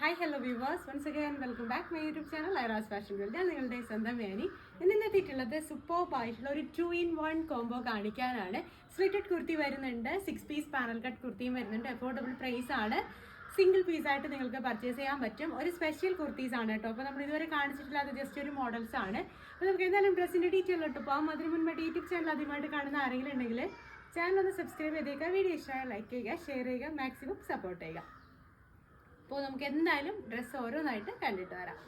Hi, hello viewers. Once again, welcome back to my YouTube channel, Ira's Fashion World. ഞാൻ നിങ്ങളുടെ സ്വന്തം വേനി. ഇന്ന് എത്തിയിട്ടുള്ളത് സൂപ്പർബ് ആയിട്ടുള്ള ഒരു 2-in-1 കോംബോ കാണിക്കാനാണ്. സ്ലിറ്റഡ് കുർത്തി വരുന്നുണ്ട്, 6 പീസ് പാനൽ കട്ട് കുർത്തിയും വരുന്നുണ്ട്. അഫോർഡബിൾ പ്രൈസ് ആണ്. സിംഗിൾ പീസ് ആയിട്ട് നിങ്ങൾക്ക് പർച്ചേസ് ചെയ്യാൻ പറ്റും. ഒരു സ്പെഷ്യൽ കുർത്തീസ് ആണ് കേട്ടോ. അപ്പോൾ നമ്മൾ ഇതുവരെ കാണിച്ചിട്ടില്ലാത്ത ജസ്റ്റ് ഒരു മോഡൽസ് ആണ്. അപ്പോൾ നമുക്ക് എന്തായാലും ഡ്രസ്സിൻ്റെ ഡീറ്റെയിൽ ഇട്ട് പോകാം. അതിന് മുൻപായിട്ട് യൂട്യൂബ് ചാനൽ ആദ്യമായിട്ട് കാണുന്ന ആരെങ്കിലും ഉണ്ടെങ്കിൽ ചാനൽ ഒന്ന് സബ്സ്ക്രൈബ് ചെയ്തേക്കുക, വീഡിയോ ഇഷ്ടമായ ലൈക്ക് ചെയ്യുക, ഷെയർ ചെയ്യുക, മാക്സിമം സപ്പോർട്ട് ചെയ്യുക. അപ്പോൾ നമുക്ക് എന്തായാലും ഡ്രസ്സ് ഓരോന്നായിട്ട് കണ്ടിട്ട് വരാം.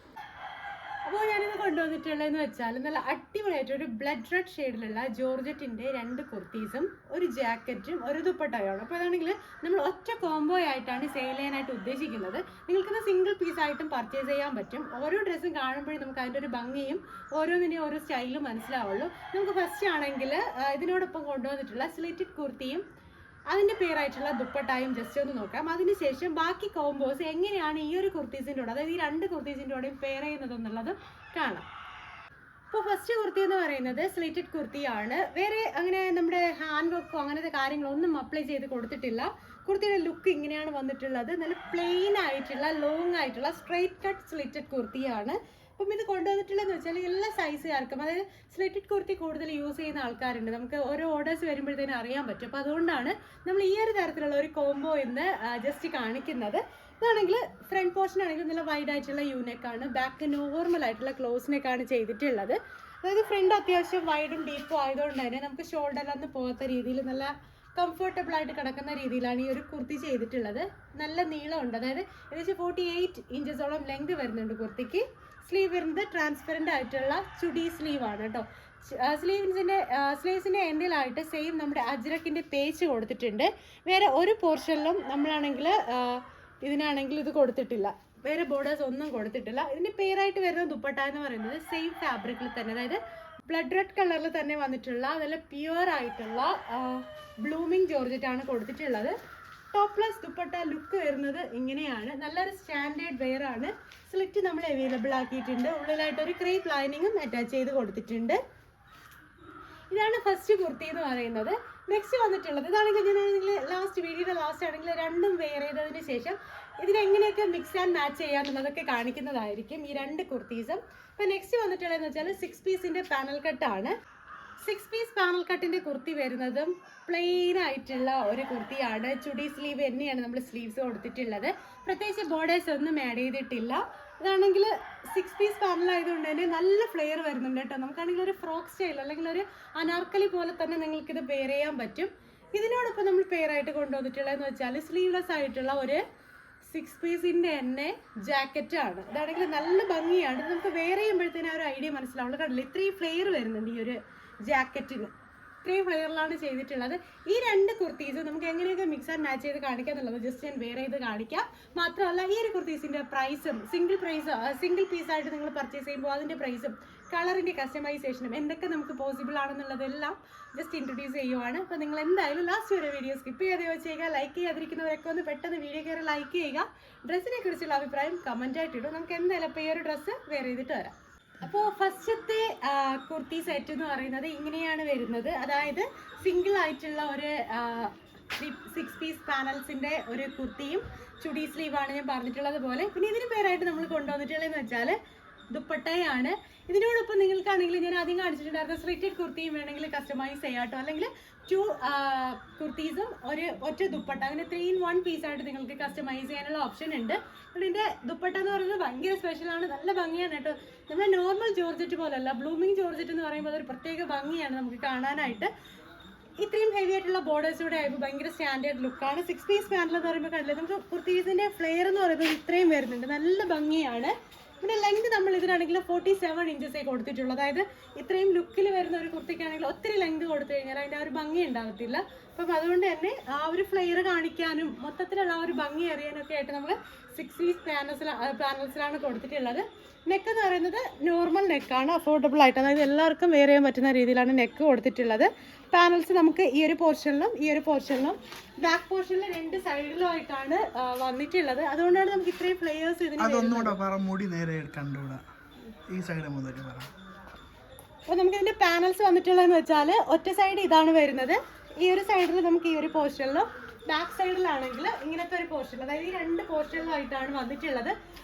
അപ്പോൾ ഞാനിത് കൊണ്ടുവന്നിട്ടുള്ളതെന്ന് വെച്ചാൽ നല്ല അടിപൊളിയായിട്ട് ഒരു ബ്ലഡ് റെഡ് ഷെയ്ഡിലുള്ള ജോർജറ്റിൻ്റെ 2 കുർത്തീസും ഒരു ജാക്കറ്റും ഒരു ദുപ്പട്ടയാണ്. അപ്പോൾ അതാണെങ്കിൽ നമ്മൾ ഒറ്റ കോംബോ ആയിട്ടാണ് സെയിൽ ചെയ്യാനായിട്ട് ഉദ്ദേശിക്കുന്നത്. നിങ്ങൾക്കിത് സിംഗിൾ പീസായിട്ടും പർച്ചേസ് ചെയ്യാൻ പറ്റും. ഓരോ ഡ്രസ്സും കാണുമ്പോഴും നമുക്ക് അതിൻ്റെ ഒരു ഭംഗിയും ഓരോന്നിൻ്റെയും ഓരോ സ്റ്റൈലും മനസ്സിലാവുള്ളൂ. നമുക്ക് ഫസ്റ്റ് ആണെങ്കിൽ ഇതിനോടൊപ്പം കൊണ്ടുവന്നിട്ടുള്ള സ്ലിറ്റഡ് കുർത്തിയും അതിൻ്റെ പേരായിട്ടുള്ള ദുപ്പട്ടായും ജസ്റ്റ് ഒന്ന് നോക്കാം. അതിനുശേഷം ബാക്കി കോംബോസ് എങ്ങനെയാണ് ഈ ഒരു കുർത്തീസിൻ്റെ കൂടെ, അതായത് ഈ 2 കുർത്തീസിൻ്റെ കൂടെയും പെയർ ചെയ്യുന്നതെന്നുള്ളത് കാണാം. ഇപ്പോൾ ഫസ്റ്റ് കുർത്തി എന്ന് പറയുന്നത് സ്ലിറ്റഡ് കുർത്തിയാണ്. വേറെ അങ്ങനെ നമ്മുടെ ഹാൻഡ് വർക്കോ അങ്ങനത്തെ കാര്യങ്ങളൊന്നും അപ്ലൈ ചെയ്ത് കൊടുത്തിട്ടില്ല. കുർത്തിയുടെ ലുക്ക് ഇങ്ങനെയാണ് വന്നിട്ടുള്ളത്. നല്ല പ്ലെയിൻ ആയിട്ടുള്ള ലോങ് ആയിട്ടുള്ള സ്ട്രെയിറ്റ് കട്ട് സ്ലിറ്റഡ് കുർത്തിയാണ്. അപ്പം ഇത് കൊണ്ടുവന്നിട്ടുള്ളതെന്ന് വെച്ചാൽ എല്ലാ സൈസുകാർക്കും, അതായത് സ്ലിറ്റഡ് കുർത്തി കൂടുതൽ യൂസ് ചെയ്യുന്ന ആൾക്കാരുണ്ട്. നമുക്ക് ഓരോ ഓർഡേഴ്സ് വരുമ്പോഴത്തേനും അറിയാൻ പറ്റും. അപ്പോൾ അതുകൊണ്ടാണ് നമ്മൾ ഈ ഒരു തരത്തിലുള്ള ഒരു കോംബോ ഇന്ന് ജസ്റ്റ് കാണിക്കുന്നത്. ഇതാണെങ്കിൽ ഫ്രണ്ട് പോർഷൻ ആണെങ്കിൽ നല്ല വൈഡ് ആയിട്ടുള്ള യൂനെക്കാണ്, ബാക്ക് നോർമൽ ആയിട്ടുള്ള ക്ലോസ് നെക്കാണ് ചെയ്തിട്ടുള്ളത്. അതായത് ഫ്രണ്ട് അത്യാവശ്യം വൈഡും ഡീപ്പും ആയതുകൊണ്ട് തന്നെ നമുക്ക് ഷോൾഡറിലൊന്നും പോകാത്ത രീതിയിൽ നല്ല കംഫർട്ടബിൾ ആയിട്ട് കിടക്കുന്ന രീതിയിലാണ് ഈ ഒരു കുർത്തി ചെയ്തിട്ടുള്ളത്. നല്ല നീളമുണ്ട്, അതായത് ഏകദേശം 48 ഇഞ്ചസോളം ലെങ്ത് വരുന്നുണ്ട്. സ്ലീവ് വരുന്നത് ട്രാൻസ്പെറൻ്റ് ആയിട്ടുള്ള ചുടി സ്ലീവ് ആണ് കേട്ടോ. സ്ലീവ്സിൻ്റെ എൻഡിലായിട്ട് സെയിം നമ്മുടെ അജ്രക്കിൻ്റെ പേച്ച് കൊടുത്തിട്ടുണ്ട്. വേറെ ഒരു പോർഷനിലും നമ്മളാണെങ്കിൽ ഇതിനാണെങ്കിൽ ഇത് കൊടുത്തിട്ടില്ല, വേറെ ബോർഡേഴ്സ് ഒന്നും കൊടുത്തിട്ടില്ല. ഇതിൻ്റെ പേരായിട്ട് വരുന്ന ദുപ്പട്ട എന്ന് പറയുന്നത് സെയിം ഫാബ്രിക്കിൽ തന്നെ, അതായത് ബ്ലഡ് റെഡ് കളറിൽ തന്നെ വന്നിട്ടുള്ള നല്ല പ്യുവർ ആയിട്ടുള്ള ബ്ലൂമിങ് ജോർജറ്റാണ് കൊടുത്തിട്ടുള്ളത്. ടോപ്പ്ലെസ് ദുപ്പട്ട ലുക്ക് വരുന്നത് ഇങ്ങനെയാണ്. നല്ലൊരു സ്റ്റാൻഡേർഡ് വെയർ ആണ്. സ്ലിറ്റ് നമ്മൾ അവൈലബിൾ ആക്കിയിട്ടുണ്ട്. ഉള്ളിലായിട്ട് ഒരു ക്രേപ്പ് ലൈനിങ്ങും അറ്റാച്ച് ചെയ്ത് കൊടുത്തിട്ടുണ്ട്. ഇതാണ് ഫസ്റ്റ് കുർത്തി എന്ന് പറയുന്നത്. നെക്സ്റ്റ് വന്നിട്ടുള്ളത് ഇതാണെങ്കിൽ ലാസ്റ്റ് വീഡിയോയുടെ ലാസ്റ്റ് ആണെങ്കിൽ രണ്ടും വെയർ ചെയ്തതിന് ശേഷം ഇതിനെങ്ങനെയൊക്കെ മിക്സ് ആൻഡ് മാച്ച് ചെയ്യാന്നുള്ളതൊക്കെ കാണിക്കുന്നതായിരിക്കും ഈ 2 കുർത്തീസും. അപ്പോൾ നെക്സ്റ്റ് വന്നിട്ടുള്ളതെന്ന് വെച്ചാൽ 6 പീസിൻ്റെ പാനൽ കട്ടാണ്. 6 പീസ് പാനൽ കട്ടിൻ്റെ കുർത്തി വരുന്നതും പ്ലെയിൻ ആയിട്ടുള്ള ഒരു കുർത്തിയാണ്. ചുടി സ്ലീവ് തന്നെയാണ് നമ്മൾ സ്ലീവ്സ് കൊടുത്തിട്ടുള്ളത്. പ്രത്യേകിച്ച് ബോർഡേഴ്സ് ഒന്നും ആഡ് ചെയ്തിട്ടില്ല. ഇതാണെങ്കിൽ 6 പീസ് പാനൽ ആയതുകൊണ്ട് തന്നെ നല്ല ഫ്ലെയർ വരുന്നുണ്ട് കേട്ടോ. നമുക്കാണെങ്കിൽ ഒരു ഫ്രോക്ക് സ്റ്റൈൽ അല്ലെങ്കിൽ ഒരു അനാർക്കലി പോലെ തന്നെ നിങ്ങൾക്കിത് പെയർ ചെയ്യാൻ പറ്റും. ഇതിനോടൊപ്പം നമ്മൾ പെയറായിട്ട് കൊണ്ടുവന്നിട്ടുള്ളതെന്ന് വെച്ചാൽ സ്ലീവ്ലെസ് ആയിട്ടുള്ള ഒരു 6 പീസിൻ്റെ തന്നെ ജാക്കറ്റാണ്. ഇതാണെങ്കിൽ നല്ല ഭംഗിയാണ്. നമുക്ക് വെയർ ചെയ്യുമ്പോഴത്തേനും ആ ഒരു ഐഡിയ മനസ്സിലാവുള്ളൂ. കണ്ടില്ല, ഇത്രയും ഫ്ലെയർ വരുന്നുണ്ട് ഈ ഒരു ജാക്കറ്റിന്. ഇത്രയും ഫ്ലെയറിലാണ് ചെയ്തിട്ടുള്ളത്. ഈ 2 കുർത്തീസ് നമുക്ക് എങ്ങനെയൊക്കെ മിക്സ് ആൻഡ് മാച്ച് ചെയ്ത് കാണിക്കുക എന്നുള്ളത് ജസ്റ്റ് ഞാൻ വേറെ ചെയ്ത് കാണിക്കാം. മാത്രമല്ല ഈ ഒരു കുർത്തീസിൻ്റെ പ്രൈസും സിംഗിൾ പീസായിട്ട് നിങ്ങൾ പർച്ചേസ് ചെയ്യുമ്പോൾ അതിൻ്റെ പ്രൈസും കളറിൻ്റെ കസ്റ്റമൈസേഷനും എന്തൊക്കെ നമുക്ക് പോസിബിൾ ആണെന്നുള്ളതെല്ലാം ജസ്റ്റ് ഇൻട്രൊഡ്യൂസ് ചെയ്യുവാണ്. അപ്പോൾ നിങ്ങൾ എന്തായാലും ലാസ്റ്റ് വരെ വീഡിയോ സ്കിപ്പ് ചെയ്യാതെ വെച്ചേക്കുക. ലൈക്ക് ചെയ്യാതിരിക്കുന്നവരൊക്കെ ഒന്ന് പെട്ടെന്ന് വീഡിയോ കയറി ലൈക്ക് ചെയ്യുക. ഡ്രസ്സിനെ കുറിച്ചുള്ള അഭിപ്രായം കമൻറ്റായിട്ട് ഇടും. നമുക്ക് എന്തായാലും അപ്പോൾ ഈ ഒരു ഡ്രസ്സ് വേറെ ചെയ്തിട്ട് വരാം. അപ്പോൾ ഫസ്റ്റത്തെ കുർത്തി സെറ്റ് എന്ന് പറയുന്നത് ഇങ്ങനെയാണ് വരുന്നത്. അതായത് സിംഗിൾ ആയിട്ടുള്ള ഒരു 6 പീസ് പാനൽസിൻ്റെ ഒരു കുർത്തിയും ചുടി സ്ലീവാണ് ഞാൻ പറഞ്ഞിട്ടുള്ളത് പോലെ. പിന്നെ ഇതിന് പേരായിട്ട് നമ്മൾ കൊണ്ടുവന്നിട്ടുള്ളതെന്ന് വെച്ചാൽ ദുപ്പട്ടയാണ്. ഇതിനോടൊപ്പം നിങ്ങൾക്കാണെങ്കിൽ ഞാൻ ആദ്യം കാണിച്ചിട്ടുണ്ടായിരുന്ന സ്ലിറ്റഡ് കുർത്തിയും വേണമെങ്കിൽ കസ്റ്റമൈസ് ചെയ്യാട്ടോ, അല്ലെങ്കിൽ 2 കുർത്തീസും ഒറ്റ ദുപ്പട്ട, അങ്ങനെ 3-in-1 പീസായിട്ട് നിങ്ങൾക്ക് കസ്റ്റമൈസ് ചെയ്യാനുള്ള ഓപ്ഷൻ ഉണ്ട്. ഇതിൻ്റെ ദുപ്പട്ട എന്ന് പറയുന്നത് ഭയങ്കര സ്പെഷ്യലാണ്, നല്ല ഭംഗിയാണ് കേട്ടോ. നമ്മുടെ നോർമൽ ജോർജറ്റ് പോലല്ല, ബ്ലൂമിങ് ജോർജറ്റ് എന്ന് പറയുമ്പോൾ അതൊരു പ്രത്യേക ഭംഗിയാണ് നമുക്ക് കാണാനായിട്ട്. ഇത്രയും ഹെവി ആയിട്ടുള്ള ബോർഡേഴ്സൂടെ ആയപ്പോൾ ഭയങ്കര സ്റ്റാൻഡേർഡ് ലുക്കാണ്. 6 പീസ് പാനൽ എന്ന് പറയുമ്പോൾ കണ്ടില്ല, നമുക്ക് കുർത്തീസിൻ്റെ ഫ്ലെയർ എന്ന് പറയുന്നത് ഇത്രയും വരുന്നുണ്ട്, നല്ല ഭംഗിയാണ്. പിന്നെ ലെങ്ത് നമ്മൾ ഇതിനാണെങ്കിൽ 47 ഇഞ്ചസേ കൊടുത്തിട്ടുള്ളൂ. അതായത് ഇത്രയും ലുക്കിൽ വരുന്ന ഒരു കുർത്തിക്കാണെങ്കിൽ ഒത്തിരി ലെങ്ത് കൊടുത്തു കഴിഞ്ഞാൽ അതിൻ്റെ ആ ഒരു ഭംഗി ഉണ്ടാകത്തില്ല. അപ്പം അതുകൊണ്ട് തന്നെ ആ ഒരു ഫ്ലെയർ കാണിക്കാനും മൊത്തത്തിലുള്ള ആ ഒരു ഭംഗി അറിയാനൊക്കെ ആയിട്ട് നമ്മൾ 6 പീസ് പാനൽസിലാണ് കൊടുത്തിട്ടുള്ളത്. നെക്ക് എന്ന് പറയുന്നത് നോർമൽ നെക്കാണ്, അഫോർഡബിൾ ആയിട്ട്, അതായത് എല്ലാവർക്കും വെയർ ചെയ്യാൻ പറ്റുന്ന രീതിയിലാണ് നെക്ക് കൊടുത്തിട്ടുള്ളത്. പാനൽസ് നമുക്ക് ഈ ഒരു പോർഷനിലും ബാക്ക് പോർഷനിൽ 2 സൈഡിലുമായിട്ടാണ് വന്നിട്ടുള്ളത്. അതുകൊണ്ടാണ് നമുക്ക് ഇത്രയും ഫ്ലെയേഴ്സ് ഇതിന്. അപ്പോൾ നമുക്ക് ഇതിൻ്റെ പാനൽസ് വന്നിട്ടുള്ളതെന്ന് വെച്ചാൽ ഒറ്റ സൈഡ് ഇതാണ് വരുന്നത്. ഈ ഒരു സൈഡിൽ നമുക്ക് ഈ ഒരു പോർഷനിലും ബാക്ക് സൈഡിലാണെങ്കിൽ ഇങ്ങനത്തെ ഒരു പോർഷൻ, അതായത് ഈ 2 പോർഷനിലായിട്ടാണ് വന്നിട്ടുള്ളത്.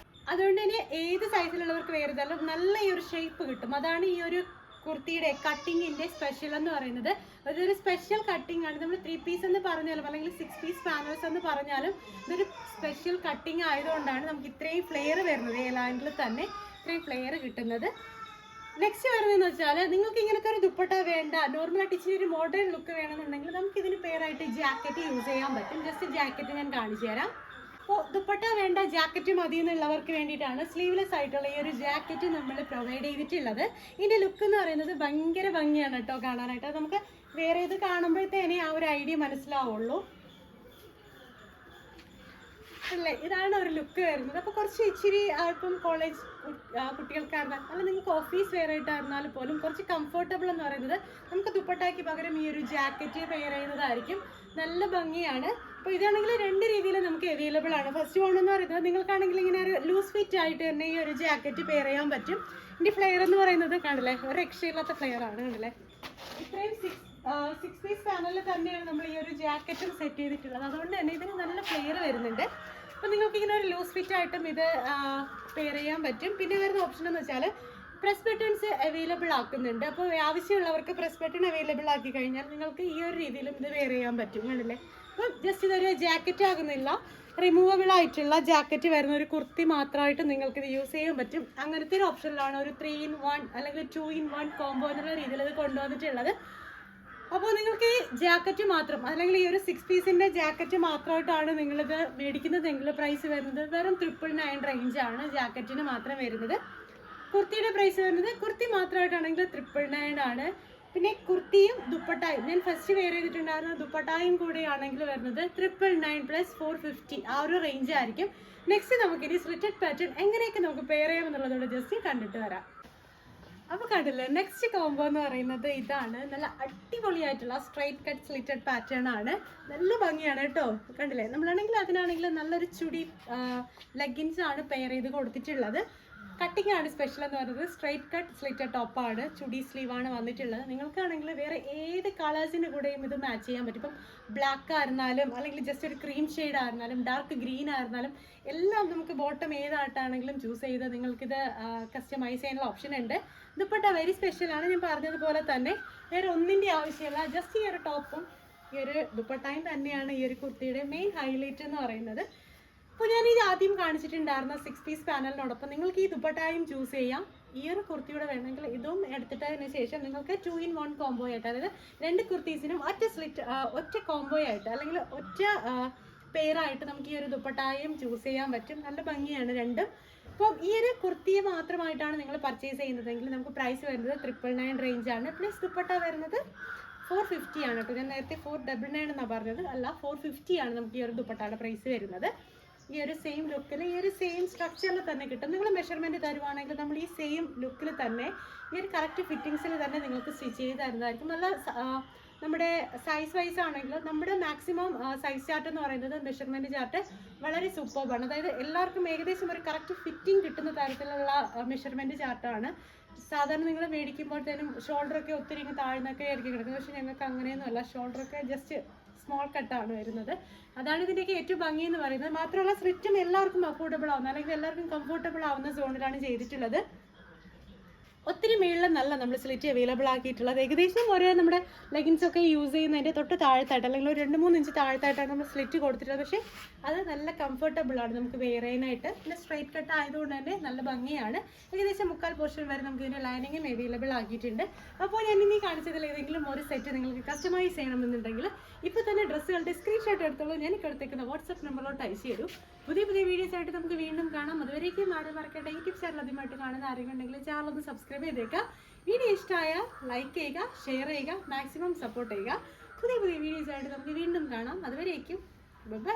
അതുകൊണ്ട് തന്നെ ഏത് സൈസിലുള്ളവർക്ക് വെയർ ചെയ്താലും നല്ല ഈ ഒരു ഷേപ്പ് കിട്ടും. അതാണ് ഈ ഒരു കുർത്തിയുടെ കട്ടിങ്ങിന്റെ സ്പെഷ്യൽ എന്ന് പറയുന്നത്. അതൊരു സ്പെഷ്യൽ കട്ടിംഗ് ആണ്. നമ്മൾ 3 പീസ് എന്ന് പറഞ്ഞാലും അല്ലെങ്കിൽ 6 പീസ് പാനൽസ് എന്ന് പറഞ്ഞാലും ഇതൊരു സ്പെഷ്യൽ കട്ടിങ് ആയതുകൊണ്ടാണ് നമുക്ക് ഇത്രയും ഫ്ലെയർ വരുന്നത്, ഏലാൻഡിൽ തന്നെ ഇത്രയും ഫ്ലെയർ കിട്ടുന്നത്. നെക്സ്റ്റ് വരുന്നതെന്ന് വെച്ചാൽ നിങ്ങൾക്ക് ഇങ്ങനത്തെ ഒരു ദുപ്പട്ട വേണ്ട, നോർമലായിട്ട് ഇച്ചിരി ഒരു മോഡേൺ ലുക്ക് വേണമെന്നുണ്ടെങ്കിൽ നമുക്ക് ഇതിന് പേരായിട്ട് ജാക്കറ്റ് യൂസ് ചെയ്യാൻ പറ്റും. ജസ്റ്റ് ജാക്കറ്റ് ഞാൻ കാണിച്ചു തരാം. അപ്പോൾ ദുപ്പട്ട വേണ്ട, ജാക്കറ്റ് മതി എന്നുള്ളവർക്ക് വേണ്ടിയിട്ടാണ് സ്ലീവ്ലെസ് ആയിട്ടുള്ള ഈ ഒരു ജാക്കറ്റ് നമ്മൾ പ്രൊവൈഡ് ചെയ്തിട്ടുള്ളത്. ഇതിൻ്റെ ലുക്ക് എന്ന് പറയുന്നത് ഭയങ്കര ഭംഗിയാണ് കേട്ടോ കാണാനായിട്ട്. നമുക്ക് വേറെ ഇത് കാണുമ്പോഴത്തേനെ ആ ഒരു ഐഡിയ മനസ്സിലാവുള്ളൂ അല്ലേ. ഇതാണ് ഒരു ലുക്ക് വരുന്നത്. അപ്പോൾ കുറച്ച് ഇച്ചിരി ഇപ്പം കോളേജ് കുട്ടികൾക്കായിരുന്നാൽ അല്ല നിങ്ങൾക്ക് ഓഫീസ് വെയർ ആയിട്ടായിരുന്നാലും പോലും കുറച്ച് കംഫർട്ടബിൾ എന്ന് പറയുന്നത് നമുക്ക് ദുപ്പട്ടാക്ക് പകരം ഈ ഒരു ജാക്കറ്റ് വെയർ ചെയ്യുന്നതായിരിക്കും. നല്ല ഭംഗിയാണ്. അപ്പോൾ ഇതാണെങ്കിൽ 2 രീതിയിൽ നമുക്ക് അവൈലബിൾ ആണ്. ഫസ്റ്റ് വൺ എന്ന് പറയുന്നത് നിങ്ങൾക്കാണെങ്കിൽ ഇങ്ങനെ ഒരു ലൂസ് ഫിറ്റ് ആയിട്ട് തന്നെ ഈ ഒരു ജാക്കറ്റ് പെയർ ചെയ്യാൻ പറ്റും. ഇതിൻ്റെ ഫ്ലെയർ എന്ന് പറയുന്നത് കണ്ടില്ലേ, ഒരു രക്ഷയില്ലാത്ത ഫ്ലെയർ ആണ് കണ്ടില്ലേ. ഇത്രയും 6 പീസ് പാനലിൽ തന്നെയാണ് നമ്മൾ ഈ ഒരു ജാക്കറ്റും സെറ്റ് ചെയ്തിട്ടുള്ളത്. അതുകൊണ്ട് തന്നെ ഇതിന് നല്ല ഫ്ലെയർ വരുന്നുണ്ട്. അപ്പോൾ നിങ്ങൾക്ക് ഇങ്ങനെ ഒരു ലൂസ് ഫിറ്റ് ആയിട്ടും ഇത് പെയർ ചെയ്യാൻ പറ്റും. പിന്നെ വരുന്ന ഓപ്ഷൻ എന്ന് വെച്ചാൽ പ്രസ് ബട്ടൺസ് അവൈലബിൾ ആക്കുന്നുണ്ട്. അപ്പോൾ ആവശ്യമുള്ളവർക്ക് പ്രസ് ബട്ടൺ അവൈലബിൾ ആക്കി കഴിഞ്ഞാൽ നിങ്ങൾക്ക് ഈ ഒരു രീതിയിലും ഇത് വെയർ ചെയ്യാൻ പറ്റും കണ്ടില്ലേ. അപ്പം ജസ്റ്റ് ഇതൊരു ജാക്കറ്റ് ആകുന്നില്ല, റിമൂവബിൾ ആയിട്ടുള്ള ജാക്കറ്റ് വരുന്ന ഒരു കുർത്തി മാത്രമായിട്ട് നിങ്ങൾക്ക് ഇത് യൂസ് ചെയ്യാൻ പറ്റും. അങ്ങനത്തെ ഒരു ഓപ്ഷനിലാണ് ഒരു 3 in 1 അല്ലെങ്കിൽ 2 in 1 കോംബോ എന്നുള്ള രീതിയിൽ ഇത് കൊണ്ടുവന്നിട്ടുള്ളത്. അപ്പോൾ നിങ്ങൾക്ക് ഈ ജാക്കറ്റ് മാത്രം അല്ലെങ്കിൽ ഈ ഒരു 6 പീസിൻ്റെ ജാക്കറ്റ് മാത്രമായിട്ടാണ് നിങ്ങളിത് മേടിക്കുന്നതെങ്കിൽ പ്രൈസ് വരുന്നത് വെറും 999 റേഞ്ചാണ് ജാക്കറ്റിന് മാത്രം വരുന്നത്. കുർത്തിയുടെ പ്രൈസ് വരുന്നത് കുർത്തി മാത്രമായിട്ടാണെങ്കിൽ 999 ആണ്. പിന്നെ കുർത്തിയും ദുപ്പട്ടായും ഞാൻ ഫസ്റ്റ് വെയർ ചെയ്തിട്ടുണ്ടായിരുന്ന ദുപ്പട്ടായും കൂടെ ആണെങ്കിൽ വരുന്നത് 999 + 450 ആ ഒരു റേഞ്ച് ആയിരിക്കും. നെക്സ്റ്റ് നമുക്കിനി സ്ലിറ്റഡ് പാറ്റേൺ എങ്ങനെയൊക്കെ നമുക്ക് പെയർ ചെയ്യാം എന്നുള്ളതോടെ ജസ്റ്റ് കണ്ടിട്ട് വരാം. അപ്പോൾ കണ്ടില്ലേ, നെക്സ്റ്റ് കോംബോ എന്ന് പറയുന്നത് ഇതാണ്. നല്ല അടിപൊളിയായിട്ടുള്ള സ്ട്രൈറ്റ് കട്ട് സ്ലിറ്റഡ് പാറ്റേൺ ആണ്. നല്ല ഭംഗിയാണ് കേട്ടോ. കണ്ടില്ലേ, നമ്മളാണെങ്കിൽ അതിനാണെങ്കിൽ നല്ലൊരു ചുടി ലെഗിൻസ് ആണ് പെയർ ചെയ്ത് കൊടുത്തിട്ടുള്ളത്. കട്ടിങ് ആണ് സ്പെഷ്യൽ എന്ന് പറയുന്നത്. സ്ട്രൈറ്റ് കട്ട് സ്ലിറ്റഡ് ടോപ്പാണ്, ചുടി സ്ലീവാണ് വന്നിട്ടുള്ളത്. നിങ്ങൾക്കാണെങ്കിൽ വേറെ ഏത് കളേഴ്സിൻ്റെ കൂടെയും ഇത് മാച്ച് ചെയ്യാൻ പറ്റും. ഇപ്പം ബ്ലാക്ക് ആയിരുന്നാലും അല്ലെങ്കിൽ ജസ്റ്റ് ഒരു ക്രീം ഷെയ്ഡ് ആയിരുന്നാലും ഡാർക്ക് ഗ്രീൻ ആയിരുന്നാലും എല്ലാം നമുക്ക് ബോട്ടം ഏതായിട്ടാണെങ്കിലും ചൂസ് ചെയ്ത് നിങ്ങൾക്കിത് കസ്റ്റമൈസ് ചെയ്യാനുള്ള ഓപ്ഷൻ ഉണ്ട്. ദുപ്പട്ട വെരി സ്പെഷ്യലാണ്. ഞാൻ പറഞ്ഞതുപോലെ തന്നെ വേറെ ഒന്നിൻ്റെ ആവശ്യമില്ല. ജസ്റ്റ് ഈ ഒരു ടോപ്പും ഈ ഒരു ദുപ്പട്ടയും തന്നെയാണ് ഈ ഒരു കുർത്തിയുടെ മെയിൻ ഹൈലൈറ്റ് എന്ന് പറയുന്നത്. അപ്പോൾ ഞാൻ ഇത് ആദ്യം കാണിച്ചിട്ടുണ്ടായിരുന്ന 6 പീസ് പാനലിനോടൊപ്പം നിങ്ങൾക്ക് ഈ ദുപ്പട്ടായും ചൂസ് ചെയ്യാം. ഈ ഒരു കുർത്തിയുടെ വേണമെങ്കിൽ ഇതും എടുത്തിട്ടതിന് ശേഷം നിങ്ങൾക്ക് 2 in 1 കോംബോ ആയിട്ട്, അതായത് 2 കുർത്തീസിനും ഒറ്റ കോംബോ ആയിട്ട് അല്ലെങ്കിൽ ഒറ്റ പെയറായിട്ട് നമുക്ക് ഈ ഒരു ദുപ്പട്ടായും ചൂസ് ചെയ്യാൻ പറ്റും. നല്ല ഭംഗിയാണ് രണ്ടും. അപ്പോൾ ഈ ഒരു കുർത്തിയെ മാത്രമായിട്ടാണ് നിങ്ങൾ പർച്ചേസ് ചെയ്യുന്നതെങ്കിൽ നമുക്ക് പ്രൈസ് വരുന്നത് 999 റേഞ്ചാണ്. പ്ലസ് ദുപ്പട്ട വരുന്നത് 450 ആണ് കേട്ടോ. ഞാൻ നേരത്തെ 499 എന്നാണ് പറഞ്ഞത്, അല്ല 450 ആണ് നമുക്ക് ഈ ഒരു ദുപ്പട്ടയുടെ പ്രൈസ് വരുന്നത്. ഈ ഒരു സെയിം ലുക്കിൽ ഈ ഒരു സെയിം സ്ട്രക്ചറിൽ തന്നെ കിട്ടും. നിങ്ങൾ മെഷർമെൻറ്റ് തരുവാണെങ്കിൽ നമ്മൾ ഈ സെയിം ലുക്കിൽ തന്നെ ഈ ഒരു കറക്റ്റ് ഫിറ്റിങ്സിൽ തന്നെ നിങ്ങൾക്ക് സ്റ്റിച്ച് ചെയ്ത് തരുന്നതായിരിക്കും. നല്ല നമ്മുടെ സൈസ് വൈസ് ആണെങ്കിലും നമ്മുടെ മാക്സിമം സൈസ് ചാർട്ട് എന്ന് പറയുന്നത് മെഷർമെൻറ്റ് ചാർട്ട് വളരെ സൂപ്പർബാണ്. അതായത് എല്ലാവർക്കും ഏകദേശം ഒരു കറക്റ്റ് ഫിറ്റിംഗ് കിട്ടുന്ന തരത്തിലുള്ള മെഷർമെൻറ്റ് ചാർട്ടാണ്. സാധാരണ നിങ്ങൾ മേടിക്കുമ്പോഴത്തേനും ഷോൾഡറൊക്കെ ഒത്തിരി താഴ്ന്നൊക്കെ ആയിരിക്കും കിടക്കുന്നത്. പക്ഷേ ഞങ്ങൾക്ക് അങ്ങനെയൊന്നുമല്ല, ഷോൾഡറൊക്കെ ജസ്റ്റ് സ്മോൾ കട്ടാണ് വരുന്നത്. അതാണ് ഇതിൻ്റെയൊക്കെ ഏറ്റവും ഭംഗി എന്ന് പറയുന്നത്. മാത്രമല്ല സ്ലിറ്റും എല്ലാവർക്കും അഫോർഡബിൾ ആവുന്ന അല്ലെങ്കിൽ എല്ലാവർക്കും കംഫർട്ടബിൾ ആവുന്ന സോണിലാണ് ചെയ്തിട്ടുള്ളത്. ഒത്തിരി മേളിൽ നല്ല നമ്മൾ സ്ലിറ്റ് അവൈലബിൾ ആക്കിയിട്ടുള്ളത്. ഏകദേശം ഒരു നമ്മുടെ ലെഗിൻസൊക്കെ യൂസ് ചെയ്യുന്നതിൻ്റെ തൊട്ട് താഴത്തായിട്ട് അല്ലെങ്കിൽ ഒരു 2-3 ഇഞ്ച് താഴത്തായിട്ടാണ് നമ്മൾ സ്ലിറ്റ് കൊടുത്തിട്ടുള്ളത്. പക്ഷേ അത് നല്ല കംഫർട്ടബിൾ ആണ് നമുക്ക് വെയർ ചെയ്യാനായിട്ട്. പിന്നെ സ്ട്രൈറ്റ് കട്ട് ആയതുകൊണ്ട് തന്നെ നല്ല ഭംഗിയാണ്. ഏകദേശം 3/4 പോർഷൻ വരെ നമുക്ക് ഇതിൻ്റെ ലൈനിങ്ങും അവൈലബിൾ ആക്കിയിട്ടുണ്ട്. അപ്പോൾ ഞാൻ ഇനി കാണിച്ചതിൽ ഏതെങ്കിലും ഒരു സെറ്റ് നിങ്ങൾക്ക് കസ്റ്റമൈസ് ചെയ്യണമെന്നുണ്ടെങ്കിൽ ഇപ്പോൾ തന്നെ ഡ്രസ്സുകളുടെ സ്ക്രീൻഷോട്ട് എടുത്തോളൂ. ഞാൻ എടുത്തേക്കുന്ന വാട്സപ്പ് നമ്പറിലോട്ട് അയച്ചു തരൂ. പുതിയ വീഡിയോസ് ആയിട്ട് നമുക്ക് വീണ്ടും കാണാം. അതുവരേക്കും ആരും മറക്കട്ടെ. യൂട്യൂബ് ചാനൽ ആദ്യമായിട്ട് കാണുന്ന ആരെങ്കിലും ഉണ്ടെങ്കിൽ ചാനൽ ഒന്ന് സബ്സ്ക്രൈബ് ചെയ്തേക്കുക. വീഡിയോ ഇഷ്ടമായാൽ ലൈക്ക് ചെയ്യുക, ഷെയർ ചെയ്യുക, മാക്സിമം സപ്പോർട്ട് ചെയ്യുക. പുതിയ വീഡിയോസ് ആയിട്ട് നമുക്ക് വീണ്ടും കാണാം. അതുവരേക്കും ബൈ.